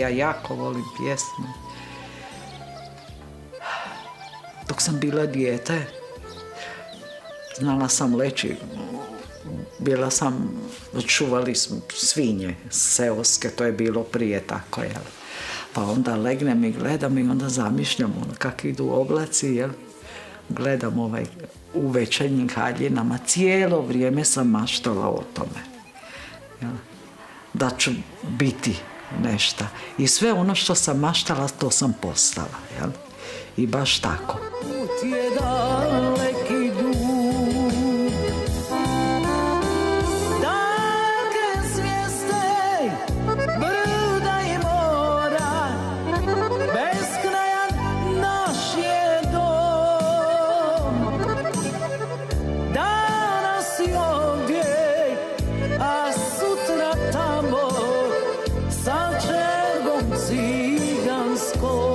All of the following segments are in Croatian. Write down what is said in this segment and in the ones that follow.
ja jako volim pjesme. Dok sam bila dijete, znala sam leći, čuvali smo svinje seoske, to je bilo prije tako, jel? Pa onda legnem i gledam i onda zamišljam kak idu oblaci, jel? Gledam u večernjim haljinama, cijelo vrijeme sam maštala o tome, jel? Da ću biti nešto. I sve ono što sam maštala, to sam postala, jel? I baš tako. Put je daleki dug, daleke zvijezde, brda i mora, beskrajan naš je dom. Danas je ovdje, a sutra tamo, sa čergom ciganskom.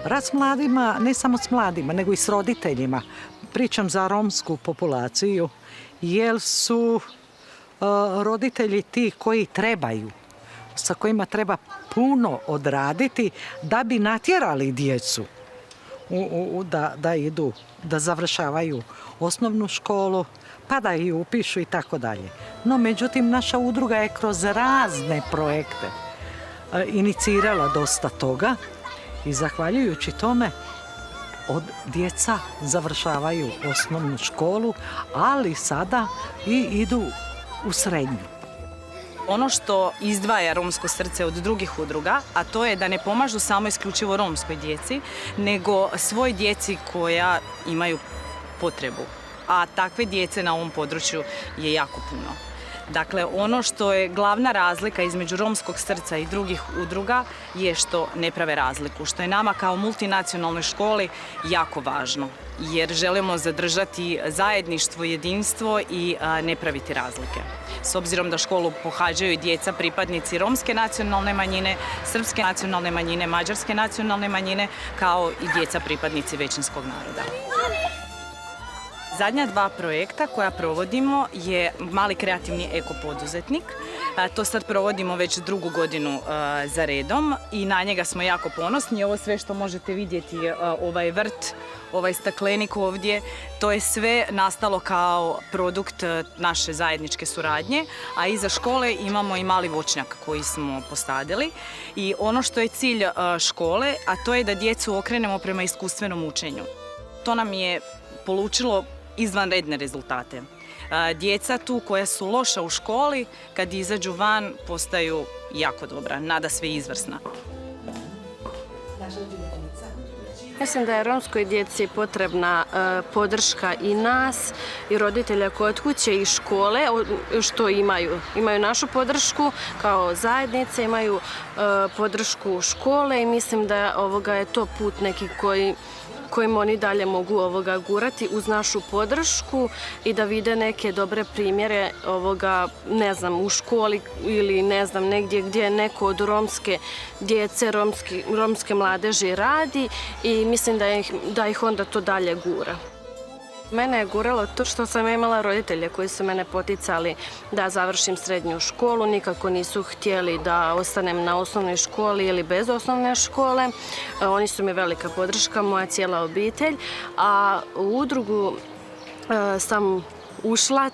Rad s mladima, ne samo s mladima, nego i s roditeljima. Pričam za romsku populaciju, jer su roditelji ti koji trebaju, sa kojima treba puno odraditi da bi natjerali djecu da idu, da završavaju osnovnu školu, pa da ju upišu i tako dalje. No, međutim, naša udruga je kroz razne projekte inicirala dosta toga i zahvaljujući tome djeca završavaju osnovnu školu, ali sada i idu u srednju. Ono što izdvaja Romsko srce od drugih udruga, a to je da ne pomažu samo isključivo romskoj djeci, nego svoj djeci koja imaju potrebu. A takve djece na ovom području je jako puno. Dakle, ono što je glavna razlika između Romskog srca i drugih udruga je što ne prave razliku, što je nama kao multinacionalnoj školi jako važno, jer želimo zadržati zajedništvo, jedinstvo i ne praviti razlike. S obzirom da školu pohađaju djeca pripadnici romske nacionalne manjine, srpske nacionalne manjine, mađarske nacionalne manjine, kao i djeca pripadnici većinskog naroda. Zadnja dva projekta koja provodimo je Mali kreativni ekopoduzetnik. To sad provodimo već drugu godinu za redom i na njega smo jako ponosni. Ovo sve što možete vidjeti, ovaj vrt, ovaj staklenik ovdje, to je sve nastalo kao produkt naše zajedničke suradnje, a iza škole imamo i mali voćnjak koji smo posadili. I ono što je cilj škole, a to je da djecu okrenemo prema iskustvenom učenju. To nam je polučilo izvanredne rezultate. Djeca tu koja su loša u školi, kad izađu van, postaju jako dobra, nada sve izvrsna. Mislim da je romskoj djeci potrebna podrška i nas, i roditelja kod kuće i škole, što imaju. Imaju našu podršku kao zajednice, imaju podršku škole i mislim da je to put neki kojim oni dalje mogu gurati uz našu podršku i da vide neke dobre primjere ne znam, u školi ili ne znam, negdje gdje neko od romske djece, romske mladeži radi i mislim da ih onda to dalje gura. Mene je guralo to što sam imala roditelje koji su mene poticali da završim srednju školu, nikako nisu htjeli da ostanem na osnovnoj školi ili bez osnovne škole. Oni su mi velika podrška, moja cijela obitelj, a u udrugu sam ušla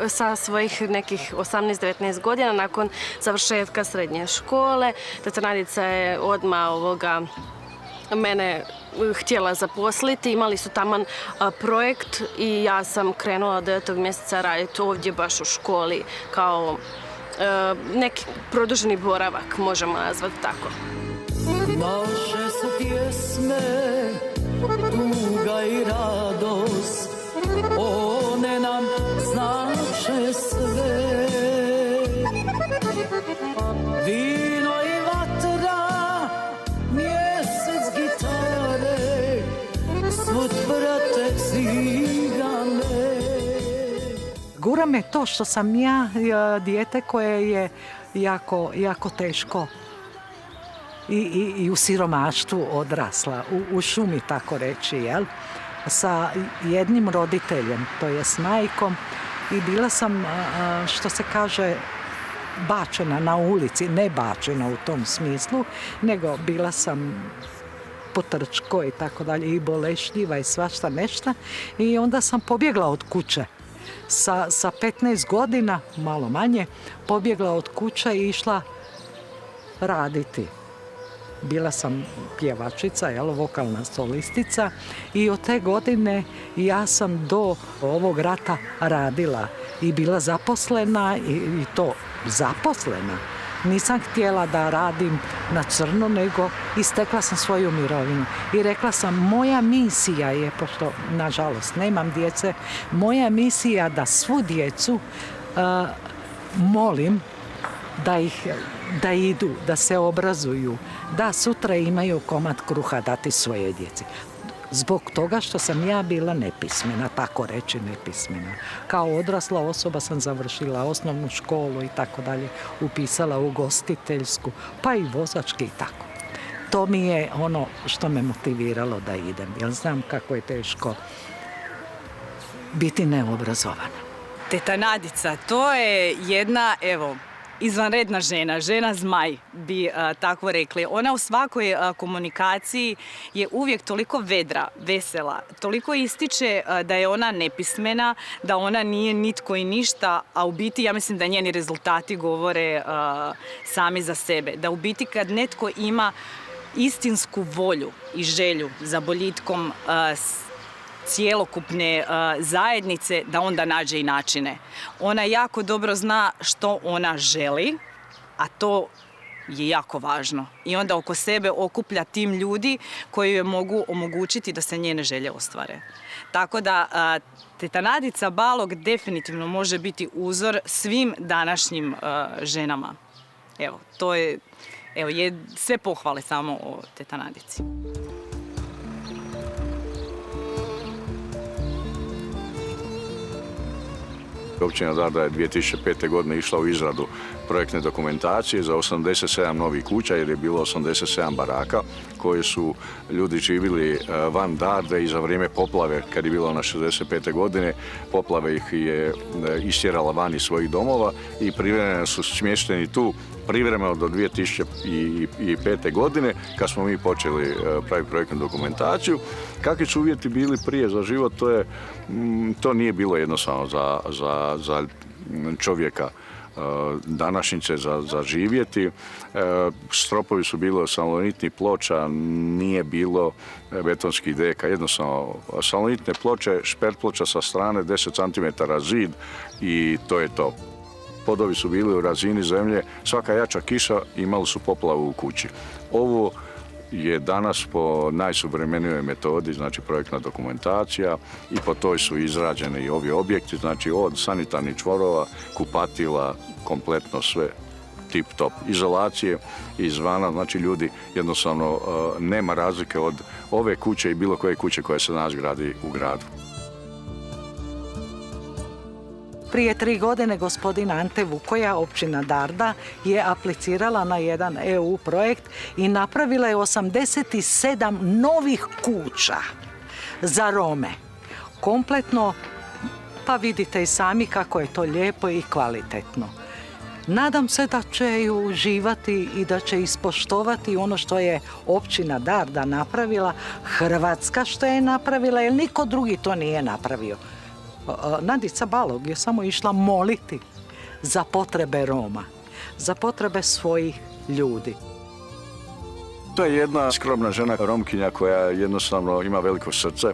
sa svojih nekih 18-19 godina nakon završetka srednje škole. Teta Nadica je odmah mene htjela zaposliti, imali su taman projekt i ja sam krenula 9. mjeseca raditi ovdje baš u školi kao neki produženi boravak, možemo nazvati tako. Naše su pjesme, tuga i radost, one nam znače sve. Vino i vatra, mjesto Gura me to što sam ja dijete koje je jako teško i u siromaštvu odrasla, u šumi tako reći, jel? Sa jednim roditeljem, to je s majkom, i bila sam, što se kaže, bačena na ulici, ne bačena u tom smislu, nego bila sam potrčko i tako dalje, i bolešljiva i svašta nešto, i onda sam pobjegla od kuće. Sa 15 godina, malo manje, pobjegla od kuće i išla raditi. Bila sam pjevačica, vokalna solistica, i od te godine ja sam do ovog rata radila i bila zaposlena, i to zaposlena. Nisam htjela da radim na crno, nego istekla sam svoju mirovinu. I rekla sam, moja misija je, pošto nažalost nemam djece, moja misija da svu djecu molim da idu, da se obrazuju, da sutra imaju komad kruha dati svoje djeci. Zbog toga što sam ja bila nepismena, tako reći nepismena. Kao odrasla osoba sam završila osnovnu školu i tako dalje, upisala ugostiteljsku, pa i vozački i tako. To mi je ono što me motiviralo da idem, jer znam kako je teško biti neobrazovana. Teta Nadica, to je jedna, izvanredna žena zmaj bi tako rekli. Ona u svakoj komunikaciji je uvijek toliko vedra, vesela, toliko ističe da je ona nepismena, da ona nije nitko i ništa, a u biti ja mislim da njeni rezultati govore sami za sebe. Da u biti kad netko ima istinsku volju i želju za boljitkom cjelokupne zajednice, da onda nađe i načine. Ona jako dobro zna što ona želi, a to je jako važno. I onda oko sebe okuplja tim ljudi koji joj mogu omogućiti da se njene želje ostvare. Tako da teta Nadica Balog definitivno može biti uzor svim današnjim ženama. To je sve pohvale samo o teta Nadici. Općina Darda je 2005. godine išla u izradu projektne dokumentacije za 87 novih kuća, jer je bilo 87 baraka koje su ljudi živjeli van Darde i za vrijeme poplave, kad je bilo na 65. godine, poplave ih je istjerala van iz svojih domova i privremeno su smješteni tu privremeno do 2005. godine, kad smo mi počeli praviti projektnu dokumentaciju. Kakvi su uvjeti bili prije za život, to nije bilo jednostavno za čovjeka današnjice za živjeti. Stropovi su bili od salonitnih ploča, nije bilo betonskih deka, jednostavno salonitne ploče, špert ploča sa strane, 10 cm zid i to je to. Podovi su bili u razini zemlje, svaka jača kiša imali su poplavu u kući. Ovo je danas po najsuvremenijoj metodi, znači projektna dokumentacija, i po toj su izrađeni i ovi objekti, znači od sanitarnih čvorova, kupatila, kompletno sve tip-top. Izolacije izvana, znači ljudi jednostavno nema razlike od ove kuće i bilo koje kuće koja se danas gradi u gradu. Prije 3 godine gospodin Ante Vukoja, općina Darda, je aplicirala na jedan EU projekt i napravila je 87 novih kuća za Rome. Kompletno, pa vidite i sami kako je to lijepo i kvalitetno. Nadam se da će uživati i da će ispoštovati ono što je općina Darda napravila, Hrvatska što je napravila, jer niko drugi to nije napravio. Nadica Balog je samo išla moliti za potrebe Roma, za potrebe svojih ljudi. To je jedna skromna žena, Romkinja, koja jednostavno ima veliko srce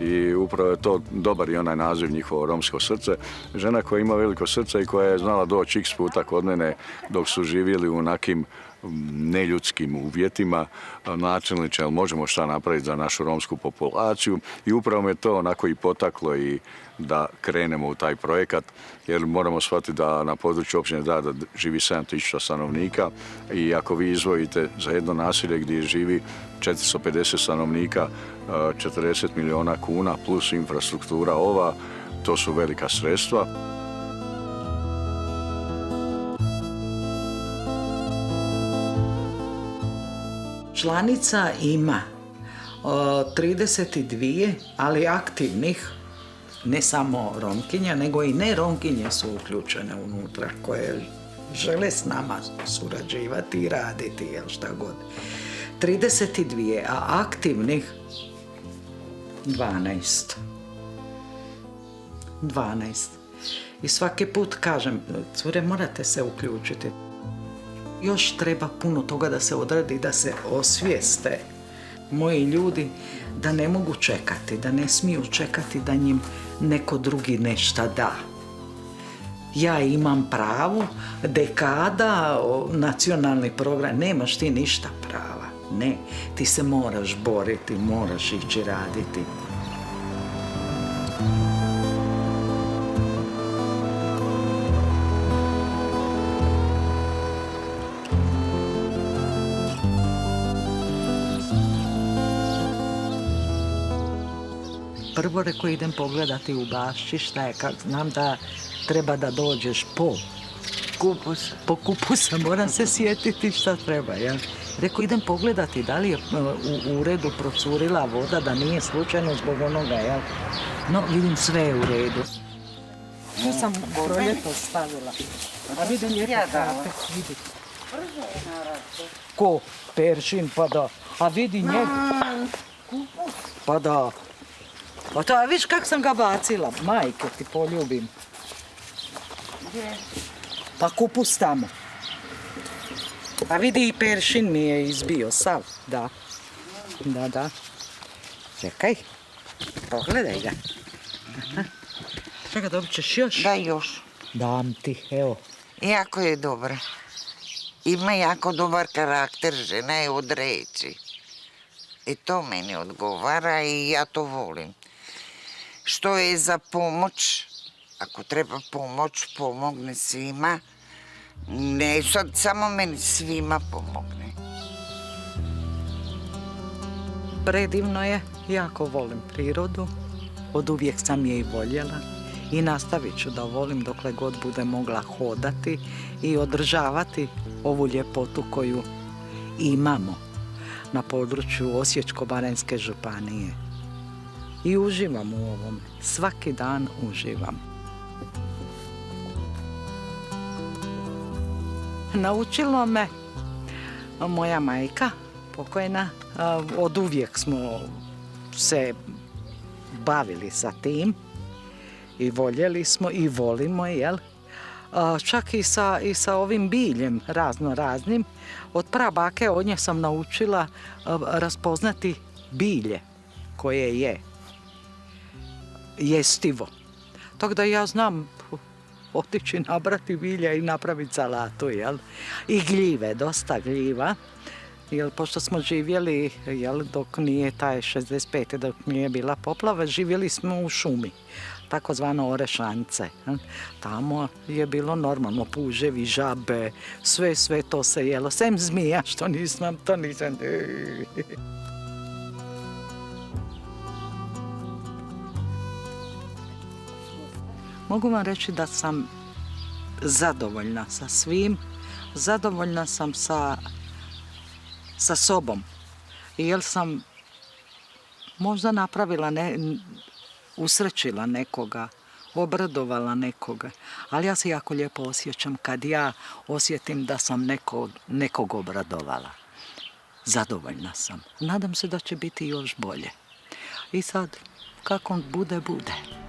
i upravo je to dobar i onaj naziv, njihovo romsko srce. Žena koja ima veliko srce i koja je znala doći x puta kod mene dok su živjeli u onakim neljudskim uvjetima, načelniče, ali možemo šta napraviti za našu romsku populaciju, i upravo me to onako i potaklo i da krenemo u taj projekat, jer moramo shvatiti da na području općine Darda živi 7000 stanovnika i ako vi izdvojite za jedno naselje gdje živi 450 stanovnika 40 milijuna kuna plus infrastruktura to su velika sredstva. Članica ima 32, ali aktivnih, ne samo Romkinja, nego i ne Romkinje su uključene unutra, koje žele s nama surađivati i raditi, jel šta god. 32, a aktivnih 12. I svaki put kažem, cure, morate se uključiti. Još treba puno toga da se odradi, da se osvijeste moji ljudi da ne mogu čekati, da ne smiju čekati da njim neko drugi nešto da. Ja imam pravo, dekada, nacionalni program, nemaš ti ništa prava. Ne, ti se moraš boriti, moraš ići raditi. Prvo reko idem pogledati u bašći šta je, kad znam da treba da dođeš po kupusa, moram se sjetiti šta treba, jel? Reko idem pogledati da li je u uredu procurila voda, da nije slučajno zbog onoga, jel? No, vidim sve je u redu. Što sam proljeto stavila? A vidim lijepo kape, vidi. Ko? Peršin, pa da. A vidi njega. Pa da. Pa to, a viš kak sam ga bacila, majke ti poljubim. Pa kupus tamo. Pa vidi i peršin mi je izbio, sav, da. Da. Čekaj, pogledaj ga. Čekaj, dobit ćeš još? Da, još. Dam ti, evo. Jako je dobra. Ima jako dobar karakter, žena je od reči. I to meni odgovara i ja to volim. Što je za pomoć, ako treba pomoć, pomogne svima. Ne sad samo meni, svima pomogne. Predivno je, jako volim prirodu, od uvijek sam je i voljela i nastavit ću da volim dokle god bude mogla hodati i održavati ovu ljepotu koju imamo na području Osječko-baranjske županije. I uživam u ovom, svaki dan uživam. Naučilo me moja majka, pokojna, od uvijek smo se bavili sa tim i voljeli smo i volimo, jel? Čak i sa ovim biljem raznim. Od prabake od nje sam naučila raspoznati bilje koje je jestivo. Tako da ja znam otići nabrati bilja i napraviti salatu, jel? I gljive, dosta gljiva. Jel, pošto smo živjeli, jel, dok nije taj 65. dok nije bila poplava, živjeli smo u šumi, takozvano Orešance. Tamo je bilo normalno puževi, žabe, sve to se jelo, sem zmija, što nisam. Mogu vam reći da sam zadovoljna sa svim, zadovoljna sam sa sobom. Jer sam možda napravila, usrećila nekoga, obradovala nekoga. Ali ja se jako lijepo osjećam kad ja osjetim da sam nekog obradovala. Zadovoljna sam. Nadam se da će biti još bolje. I sad, kako bude, bude.